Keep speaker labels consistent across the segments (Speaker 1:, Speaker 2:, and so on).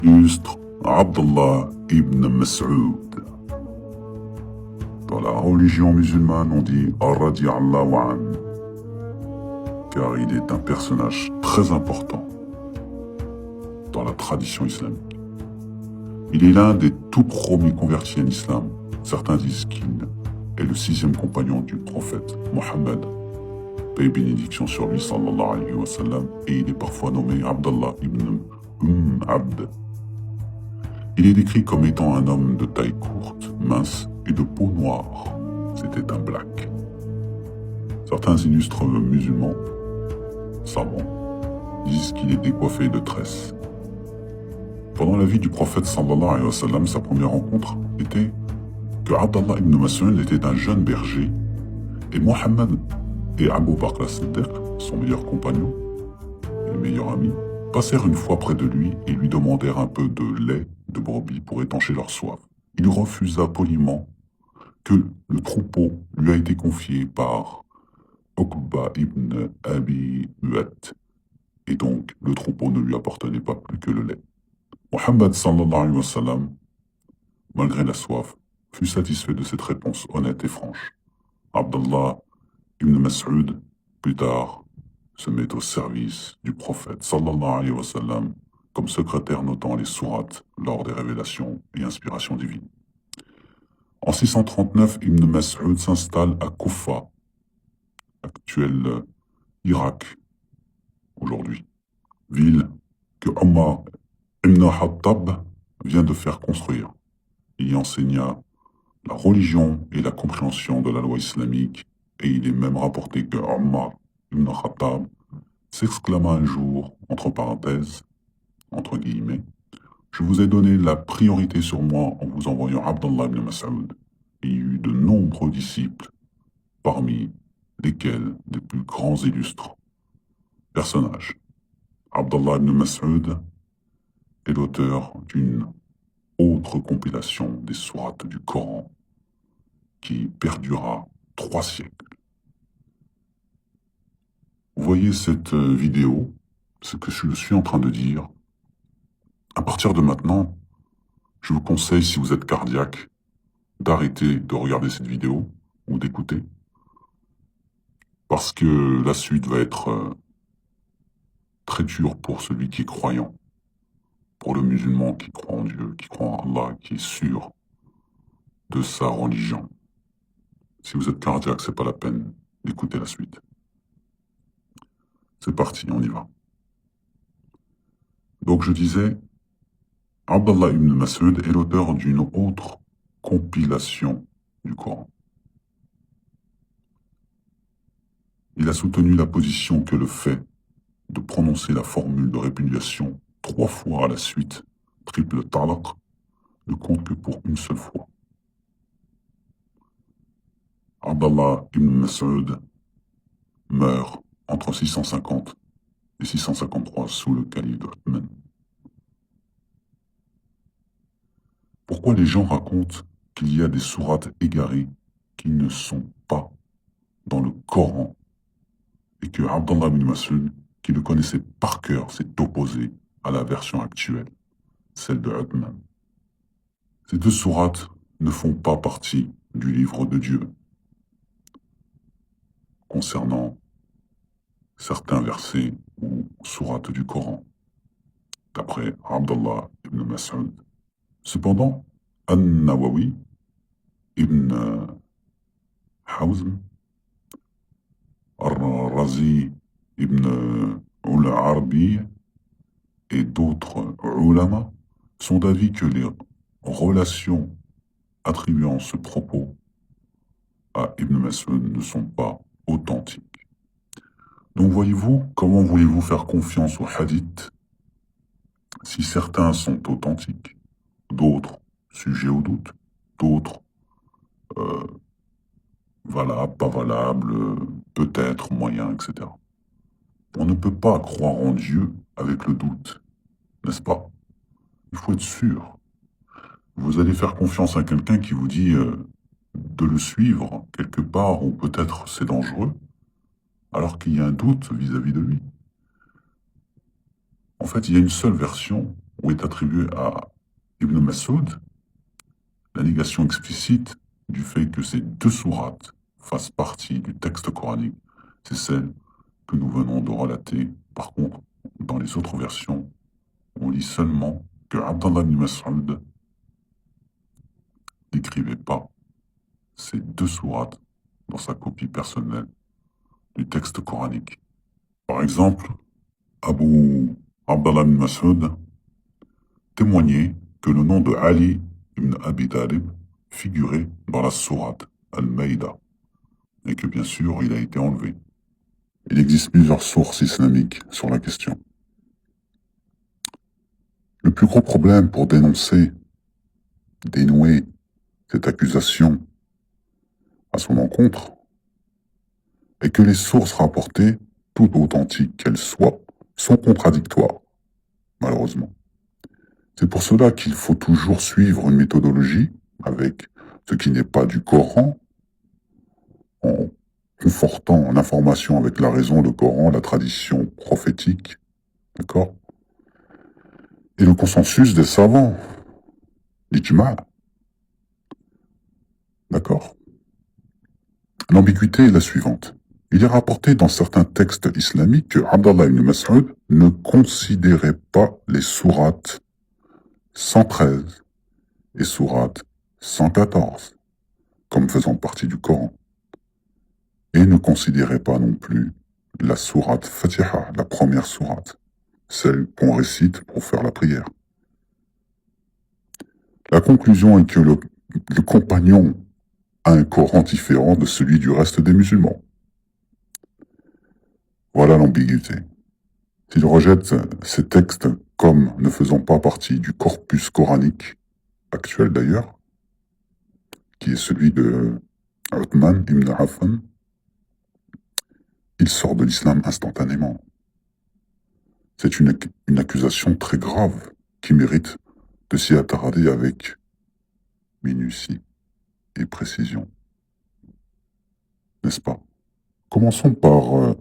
Speaker 1: Illustre Abdallah ibn Mas'ud. Dans la religion musulmane, on dit Ar-Radi'allahu an, car il est un personnage très important dans la tradition islamique. Il est l'un des tout premiers convertis à l'islam. Certains disent qu'il est le 6e compagnon du prophète Mohammed, paix et bénédiction sur lui, sallallahu alayhi wa sallam, et il est parfois nommé Abdallah ibn Abd. Il est décrit comme étant un homme de taille courte, mince et de peau noire. C'était un black. Certains illustres musulmans, savants, disent qu'il est décoiffé de tresses. Pendant la vie du prophète sallallahu alayhi wa sallam, sa première rencontre était que Abdallah ibn Mas'ud était un jeune berger et Mohammed et Abu Bakr as-Siddiq, son meilleur compagnon et meilleur ami, passèrent une fois près de lui et lui demandèrent un peu de lait de brebis pour étancher leur soif. Il refusa poliment que le troupeau lui a été confié par Uqba ibn Abi Mu'ayt, et donc le troupeau ne lui appartenait pas plus que le lait. Mohammed sallallahu alayhi wa sallam, malgré la soif, fut satisfait de cette réponse honnête et franche. Abdallah ibn Mas'ud, plus tard, se met au service du prophète sallallahu alayhi wa sallam comme secrétaire notant les sourates lors des révélations et inspirations divines. En 639, Ibn Mas'ud s'installe à Koufa, actuel Irak, aujourd'hui, ville que Omar ibn Khattab vient de faire construire. Il y enseigna la religion et la compréhension de la loi islamique, et il est même rapporté que Omar ibn Khattab s'exclama un jour, entre parenthèses, entre guillemets, « Je vous ai donné la priorité sur moi en vous envoyant Abdallah ibn Mas'ud. » Il y eut de nombreux disciples, parmi lesquels des plus grands illustres personnages. Abdallah ibn Mas'ud est l'auteur d'une autre compilation des sourates du Coran qui perdura 3 siècles. Vous voyez cette vidéo, ce que je suis en train de dire. À partir de maintenant, je vous conseille, si vous êtes cardiaque, d'arrêter de regarder cette vidéo ou d'écouter, parce que la suite va être très dure pour celui qui est croyant, pour le musulman qui croit en Dieu, qui croit en Allah, qui est sûr de sa religion. Si vous êtes cardiaque, c'est pas la peine d'écouter la suite. C'est parti, on y va. Donc je disais, Abdallah ibn Mas'ud est l'auteur d'une autre compilation du Coran. Il a soutenu la position que le fait de prononcer la formule de répudiation 3 fois à la suite, triple talaq, ne compte que pour une seule fois. Abdallah ibn Mas'ud meurt entre 650 et 653 sous le calife d'Othman. Pourquoi les gens racontent qu'il y a des sourates égarées qui ne sont pas dans le Coran et que Abdallah ibn Mas'ud, qui le connaissait par cœur, s'est opposé à la version actuelle, celle de Uthman. Ces 2 sourates ne font pas partie du livre de Dieu concernant certains versets ou sourates du Coran, d'après Abdallah ibn Mas'ud. Cependant, An-Nawawi ibn Hazm, Ar-Razi ibn al-Arabi et d'autres ulama sont d'avis que les relations attribuant ce propos à Ibn Mas'ud ne sont pas authentiques. Donc voyez-vous, comment voulez-vous faire confiance aux hadiths si certains sont authentiques, d'autres sujets au doute, d'autres valables, pas valables, peut-être, moyen, etc. On ne peut pas croire en Dieu avec le doute, n'est-ce pas? Il faut être sûr. Vous allez faire confiance à quelqu'un qui vous dit de le suivre quelque part, ou peut-être c'est dangereux, alors qu'il y a un doute vis-à-vis de lui. En fait, il y a une seule version, où est attribuée à Ibn Mas'ud la négation explicite du fait que ces deux sourates fassent partie du texte coranique. C'est celle que nous venons de relater. Par contre, dans les autres versions, on lit seulement que Abdallah ibn Mas'ud n'écrivait pas ces deux sourates dans sa copie personnelle du texte coranique. Par exemple, Abu Abdallah ibn Mas'ud témoignait que le nom de Ali ibn Abi Talib figurait dans la sourate Al-Maïda et que bien sûr il a été enlevé. Il existe plusieurs sources islamiques sur la question. Le plus gros problème pour dénoncer, dénouer cette accusation à son encontre est que les sources rapportées, toutes authentiques qu'elles soient, sont contradictoires, malheureusement. C'est pour cela qu'il faut toujours suivre une méthodologie avec ce qui n'est pas du Coran, en confortant l'information avec la raison, le Coran, la tradition prophétique, d'accord? Et le consensus des savants, l'ijma', d'accord? L'ambiguïté est la suivante. Il est rapporté dans certains textes islamiques que Abdallah ibn Mas'ud ne considérait pas les sourates 113 et sourates 114 comme faisant partie du Coran, et ne considérait pas non plus la sourate Fatiha, la première sourate, celle qu'on récite pour faire la prière. La conclusion est que le compagnon a un Coran différent de celui du reste des musulmans. Voilà l'ambiguïté. S'il rejette ces textes comme ne faisant pas partie du corpus coranique, actuel d'ailleurs, qui est celui de Uthman ibn Affan, il sort de l'islam instantanément. C'est une accusation très grave qui mérite de s'y attarder avec minutie et précision. N'est-ce pas? Commençons par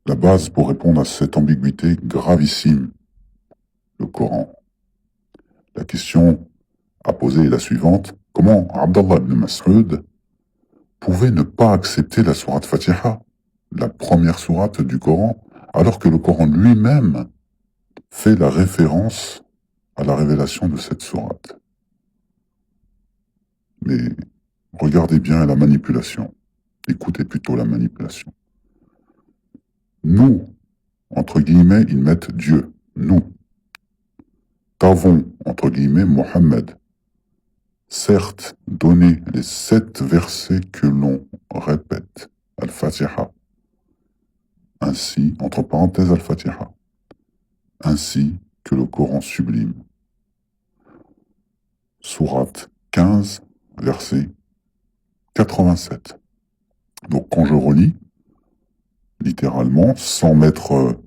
Speaker 1: la base pour répondre à cette ambiguïté gravissime, le Coran. La question à poser est la suivante. Comment Abdallah ibn Mas'ud pouvait ne pas accepter la sourate Fatiha, la première sourate du Coran, alors que le Coran lui-même fait la référence à la révélation de cette sourate? Mais regardez bien la manipulation. Écoutez plutôt la manipulation. Nous, entre guillemets, ils mettent Dieu. Nous. T'avons, entre guillemets, Mohammed. Certes, donné les 7 versets que l'on répète, Al-Fatiha. Ainsi, entre parenthèses, Al-Fatiha. Ainsi que le Coran sublime. Sourate 15, verset 87. Donc quand je relis, littéralement, sans mettre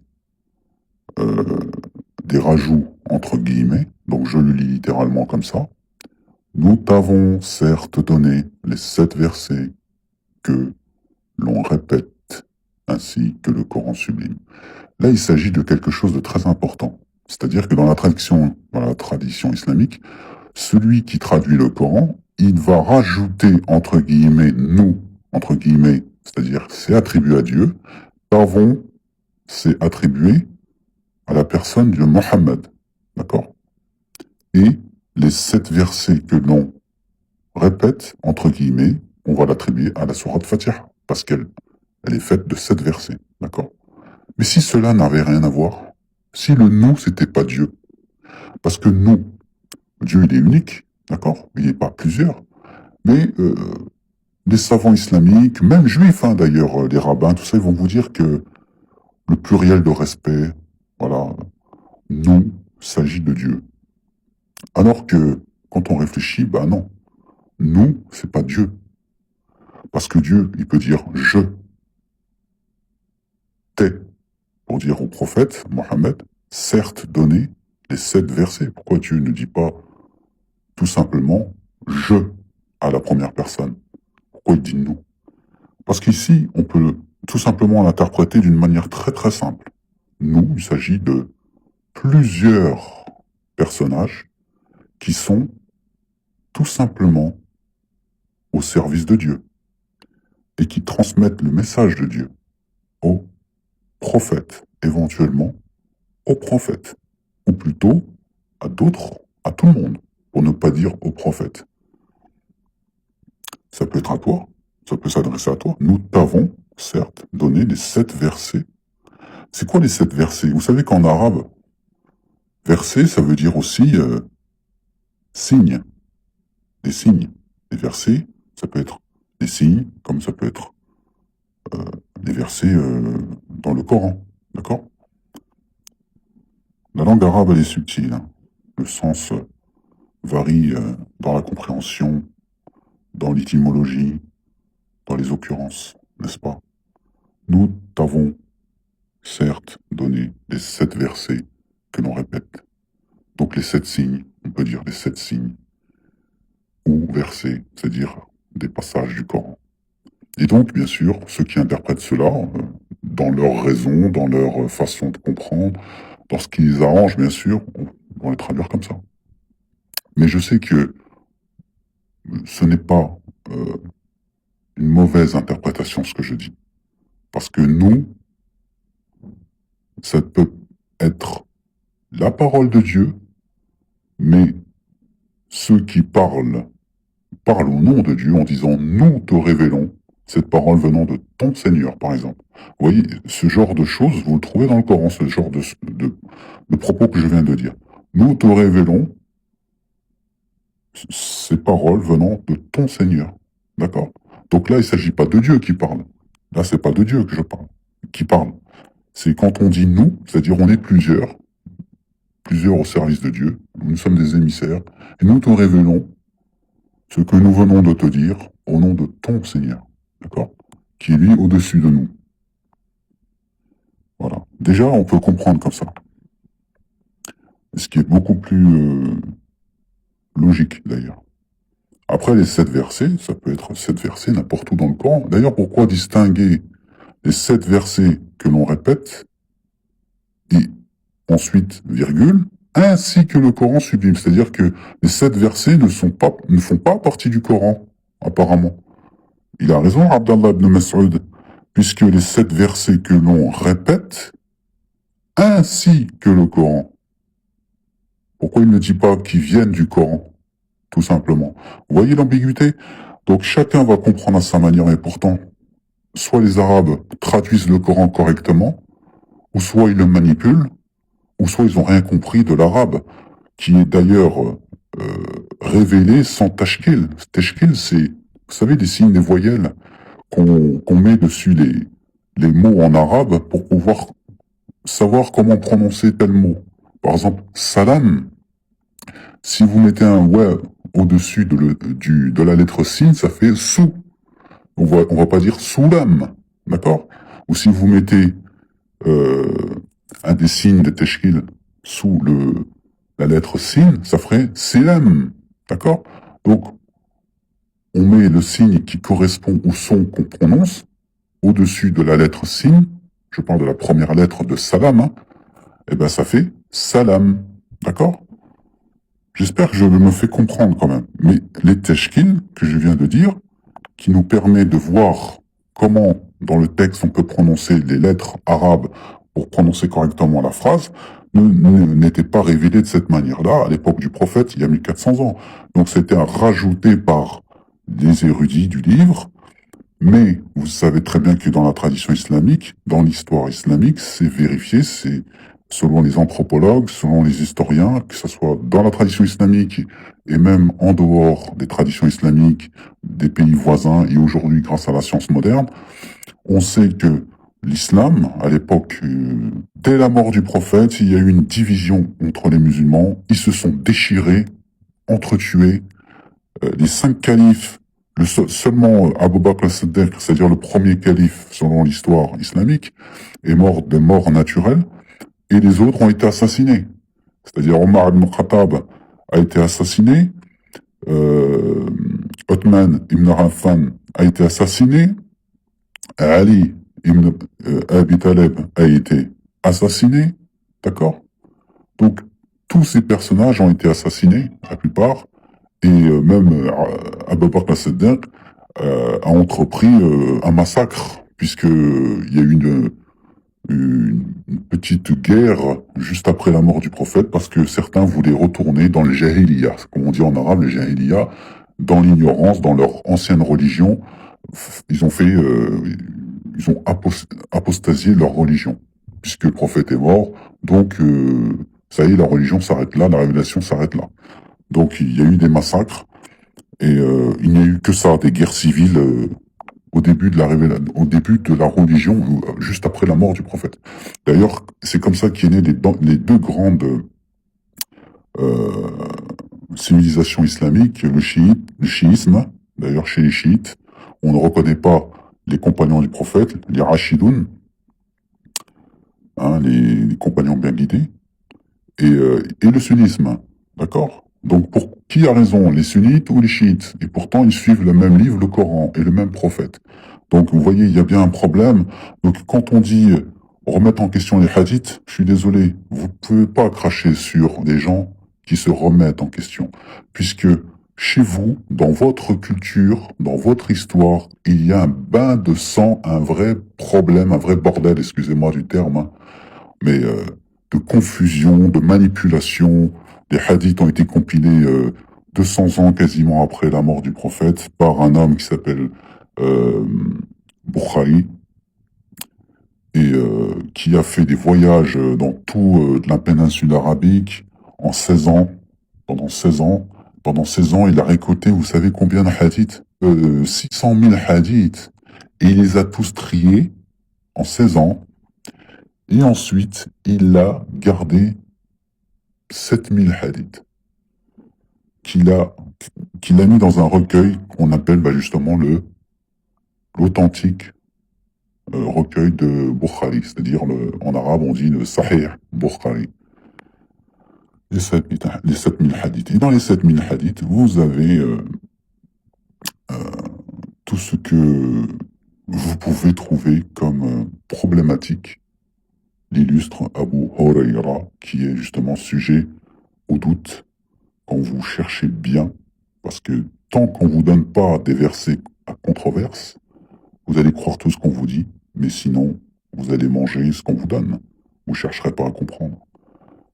Speaker 1: des rajouts entre guillemets, donc je le lis littéralement comme ça, nous t'avons certes donné les 7 versets que l'on répète ainsi que le Coran sublime. Là, il s'agit de quelque chose de très important. C'est-à-dire que dans la tradition islamique, celui qui traduit le Coran, il va rajouter, entre guillemets, nous, entre guillemets, c'est-à-dire c'est attribué à Dieu, t'avons, c'est attribué à la personne de Mohammed. D'accord? Et les 7 versets que l'on répète, entre guillemets, on va l'attribuer à la sourate Fatiha, parce qu'elle est faite de 7 versets. D'accord? Mais si cela n'avait rien à voir, si le nous, c'était pas Dieu, parce que nous, Dieu, il est unique, d'accord? Il n'est pas plusieurs, mais les savants islamiques, même juifs, hein, d'ailleurs, les rabbins, tout ça, ils vont vous dire que le pluriel de respect, voilà, nous, s'agit de Dieu. Alors que, quand on réfléchit, bah non, nous, c'est pas Dieu. Parce que Dieu, il peut dire je t'ai, pour dire au prophète, Mohammed, certes donné les 7 versets. Pourquoi Dieu ne dit pas tout simplement je à la première personne? Pourquoi il dit nous? Parce qu'ici, on peut tout simplement l'interpréter d'une manière très très simple. Nous, il s'agit de plusieurs personnages qui sont tout simplement au service de Dieu et qui transmettent le message de Dieu aux prophètes, éventuellement aux prophètes, ou plutôt à d'autres, à tout le monde, pour ne pas dire aux prophètes. Ça peut être à toi, ça peut s'adresser à toi. Nous t'avons, certes, donné les 7 versets. C'est quoi les 7 versets? Vous savez qu'en arabe, verset, ça veut dire aussi signe, des signes. Les versets, ça peut être des signes, comme ça peut être des versets dans le Coran. D'accord? La langue arabe, elle est subtile. Hein. Le sens varie dans la compréhension, dans l'étymologie, dans les occurrences, n'est-ce pas? Nous t'avons certes donné les 7 versets que l'on répète. Donc les 7 signes, on peut dire les 7 signes, ou versets, c'est-à-dire des passages du Coran. Et donc, bien sûr, ceux qui interprètent cela, dans leur raison, dans leur façon de comprendre, dans ce qui les arrange, bien sûr, vont les traduire comme ça. Mais je sais que ce n'est pas une mauvaise interprétation ce que je dis. Parce que nous, ça peut être la parole de Dieu, mais ceux qui parlent au nom de Dieu en disant nous te révélons cette parole venant de ton Seigneur, par exemple. Vous voyez, ce genre de choses, vous le trouvez dans le Coran, ce genre de propos que je viens de dire. Nous te révélons ces paroles venant de ton Seigneur. D'accord? Donc là, il ne s'agit pas de Dieu qui parle. Là, c'est pas de Dieu que je parle, qui parle. C'est quand on dit nous, c'est-à-dire on est plusieurs au service de Dieu. Nous sommes des émissaires. Et nous te révélons ce que nous venons de te dire au nom de ton Seigneur. D'accord? Qui est lui au-dessus de nous. Voilà. Déjà, on peut comprendre comme ça. Ce qui est beaucoup plus logique, d'ailleurs. Après, les 7 versets, ça peut être 7 versets n'importe où dans le Coran. D'ailleurs, pourquoi distinguer les 7 versets que l'on répète et ensuite, virgule, ainsi que le Coran sublime. C'est-à-dire que les 7 versets ne font pas partie du Coran, apparemment. Il a raison, Abdallah ibn Mas'ud, puisque les 7 versets que l'on répète, ainsi que le Coran. Pourquoi il ne dit pas qu'ils viennent du Coran, tout simplement? Vous voyez l'ambiguïté? Donc chacun va comprendre à sa manière, et pourtant, soit les Arabes traduisent le Coran correctement, ou soit ils le manipulent, ou soit ils n'ont rien compris de l'arabe, qui est d'ailleurs révélé sans tashkil. Tashkil, c'est, vous savez, des signes, des voyelles qu'on met dessus les mots en arabe pour pouvoir savoir comment prononcer tel mot. Par exemple, salam, si vous mettez un ouais au-dessus de la lettre sin, ça fait sou. On va pas dire soulam, d'accord? Ou si vous mettez un des signes de teshkil sous la lettre sin, ça ferait silam, d'accord? Donc, on met le signe qui correspond au son qu'on prononce au-dessus de la lettre sin, je parle de la première lettre de salam, hein, et ben ça fait salam, d'accord? J'espère que je me fais comprendre quand même. Mais les teshkil que je viens de dire, qui nous permet de voir comment dans le texte on peut prononcer les lettres arabes pour prononcer correctement la phrase, n'étaient pas révélés de cette manière-là à l'époque du prophète, il y a 1400 ans. Donc c'était rajouté par les érudits du livre, mais vous savez très bien que dans la tradition islamique, dans l'histoire islamique, c'est vérifié, c'est selon les anthropologues, selon les historiens, que ce soit dans la tradition islamique et même en dehors des traditions islamiques des pays voisins et aujourd'hui grâce à la science moderne, on sait que l'islam, à l'époque, dès la mort du prophète, il y a eu une division entre les musulmans, ils se sont déchirés, entretués, les 5 califes, seulement Abu Bakr al-Siddiq, c'est-à-dire le premier calife selon l'histoire islamique, est mort de mort naturelle, et les autres ont été assassinés. C'est-à-dire Omar ibn Khattab a été assassiné, Othman ibn Affan a été assassiné, Ali ibn Abi Talib a été assassiné, d'accord? Donc, tous ces personnages ont été assassinés, la plupart, et même Abu Bakr as-Siddiq a entrepris un massacre, puisqu'il y a eu une petite guerre juste après la mort du prophète, parce que certains voulaient retourner dans le jahiliya, comme on dit en arabe, le jahiliya, dans l'ignorance, dans leur ancienne religion. Ils ont fait, ils ont apostasié leur religion, puisque le prophète est mort, donc ça y est, la religion s'arrête là, la révélation s'arrête là. Donc il y a eu des massacres, et il n'y a eu que ça, des guerres civiles au début de au début de la religion, juste après la mort du prophète. D'ailleurs, c'est comme ça qu'est né les deux grandes euh, civilisations islamiques, le chiisme. D'ailleurs, chez les chiites, on ne reconnaît pas les compagnons du prophète, les Rashidoun, hein, les compagnons bien guidés, et le sunnisme. D'accord? Donc, pour qui a raison, les sunnites ou les chiites? Et pourtant, ils suivent le même livre, le Coran, et le même prophète. Donc, vous voyez, il y a bien un problème. Donc, quand on dit remettre en question les hadiths, je suis désolé, vous pouvez pas cracher sur des gens qui se remettent en question. Puisque chez vous, dans votre culture, dans votre histoire, il y a un bain de sang, un vrai problème, un vrai bordel, excusez-moi du terme, hein, mais de confusion, de manipulation. Les hadiths ont été compilés 200 ans quasiment après la mort du prophète par un homme qui s'appelle euh, Bukhari et qui a fait des voyages dans tout la péninsule arabique en 16 ans. Pendant 16 ans. Pendant 16 ans, il a récolté, vous savez combien de hadiths 600 000 hadiths. Et il les a tous triés en 16 ans. Et ensuite, il a gardé 7000 hadiths qu'il a, qu'il a mis dans un recueil qu'on appelle justement l'authentique recueil de Bukhari, c'est-à-dire en arabe on dit le Sahih Bukhari, les 7000 hadiths. Et dans les 7000 hadiths, vous avez tout ce que vous pouvez trouver comme problématique. L'illustre Abu Huraira, qui est justement sujet au doute quand vous cherchez bien, parce que tant qu'on vous donne pas des versets à controverse, vous allez croire tout ce qu'on vous dit, mais sinon, vous allez manger ce qu'on vous donne. Vous chercherez pas à comprendre.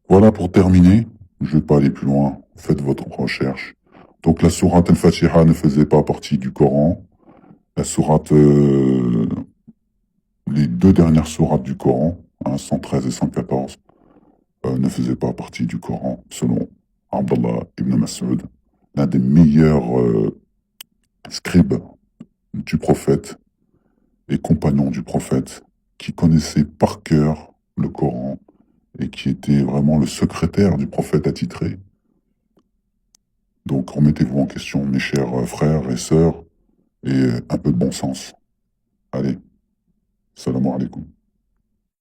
Speaker 1: Voilà pour terminer. Je vais pas aller plus loin. Faites votre recherche. Donc la sourate Al-Fatiha ne faisait pas partie du Coran. La sourate, les deux dernières sourates du Coran, 113 et 114, ne faisaient pas partie du Coran, selon Abdallah ibn Mas'ud, l'un des meilleurs scribes du prophète et compagnons du prophète, qui connaissait par cœur le Coran et qui était vraiment le secrétaire du prophète attitré. Donc remettez-vous en question, mes chers frères et sœurs, et un peu de bon sens. Allez, salam alaikum.